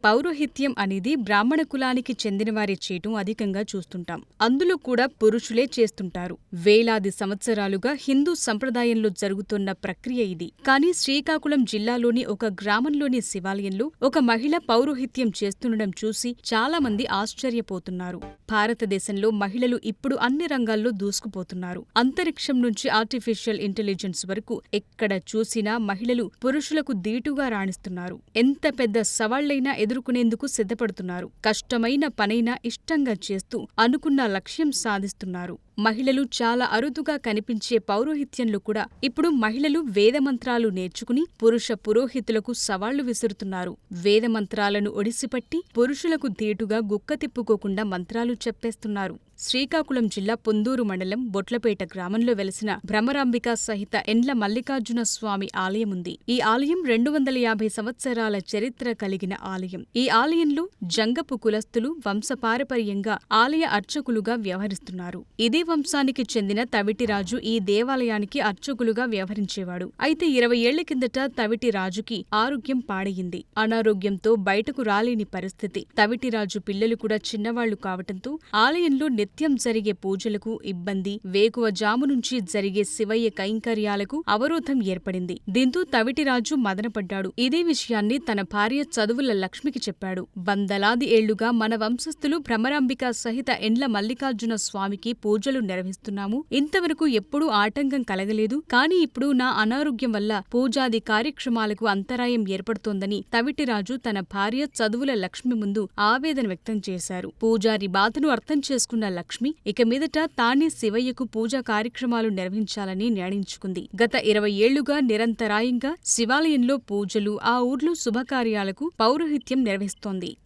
పౌరోహిత్యం అనేది బ్రాహ్మణ కులానికి చెందినవారే చేయటం అధికంగా చూస్తుంటాం. అందులో కూడా పురుషులే చేస్తుంటారు. వేలాది సంవత్సరాలుగా హిందూ సంప్రదాయంలో జరుగుతున్న ప్రక్రియ ఇది. కానీ శ్రీకాకుళం జిల్లాలోని ఒక గ్రామంలోని శివాలయంలో ఒక మహిళ పౌరోహిత్యం చేస్తుండడం చూసి చాలా మంది ఆశ్చర్యపోతున్నారు. భారతదేశంలో మహిళలు ఇప్పుడు అన్ని రంగాల్లో దూసుకుపోతున్నారు. అంతరిక్షం నుంచి ఆర్టిఫిషియల్ ఇంటెలిజెన్స్ వరకు ఎక్కడ చూసినా మహిళలు పురుషులకు దీటుగా రాణిస్తున్నారు. ఎంత పెద్ద సవాళ్లైనా ఎదుర్కొనేందుకు సిద్ధపడుతున్నారు. కష్టమైన పనైనా ఇష్టంగా చేస్తూ అనుకున్న లక్ష్యం సాధిస్తున్నారు. మహిళలు చాలా అరుదుగా కనిపించే పౌరోహిత్యంలో కూడా ఇప్పుడు మహిళలు వేదమంత్రాలు నేర్చుకుని పురుష పురోహితులకు సవాళ్లు విసురుతున్నారు. వేదమంత్రాలను ఒడిసిపట్టి పురుషులకు ధీటుగా గుక్క తిప్పుకోకుండా మంత్రాలు చెప్పేస్తున్నారు. శ్రీకాకుళం జిల్లా పొందూరు మండలం బొట్లపేట గ్రామంలో వెలసిన భ్రమరాంబిక సహిత ఎండ్ల మల్లికార్జున స్వామి ఆలయముంది. ఈ ఆలయం 250 సంవత్సరాల చరిత్ర కలిగిన ఆలయం. ఈ ఆలయంలో జంగపు కులస్తులు వంశపారపర్యంగా ఆలయ అర్చకులుగా వ్యవహరిస్తున్నారు. ఇదే వంశానికి చెందిన తవిటిరాజు ఈ దేవాలయానికి అర్చకులుగా వ్యవహరించేవాడు. అయితే 20 ఏళ్ల కిందట తవిటిరాజుకి ఆరోగ్యం పాడయింది. అనారోగ్యంతో బయటకు రాలేని పరిస్థితి. తవిటిరాజు పిల్లలు కూడా చిన్నవాళ్లు కావటంతో ఆలయంలో నిత్యం జరిగే పూజలకు ఇబ్బంది, వేకువజాము నుంచి జరిగే శివయ్య కైంకర్యాలకు అవరోధం ఏర్పడింది. దీంతో తవిటిరాజు మదనపడ్డాడు. ఇదే విషయాన్ని తన భార్య చదువుల లక్ష్మికి చెప్పాడు. వందలాది ఏళ్లుగా మన వంశస్థులు భ్రమరాంబిక సహిత ఎండ్ల మల్లికార్జున స్వామికి పూజలు నిర్వహిస్తున్నాము. ఇంతవరకు ఎప్పుడూ ఆటంకం కలగలేదు. కానీ ఇప్పుడు నా అనారోగ్యం వల్ల పూజాది కార్యక్రమాలకు అంతరాయం ఏర్పడుతోందని తవిటిరాజు తన భార్య చదువుల లక్ష్మి ముందు ఆవేదన వ్యక్తం చేశారు. పూజారి బాధను అర్థం చేసుకున్న లక్ష్మి ఇక మీదట తానే శివయ్యకు పూజా కార్యక్రమాలు నిర్వహించాలని నిర్ణయించుకుంది. గత 20 ఏళ్లుగా నిరంతరాయంగా శివాలయంలో పూజలు, ఆ ఊర్లో శుభకార్యాలకు పౌరోహిత్యం నిర్వహిస్తోంది.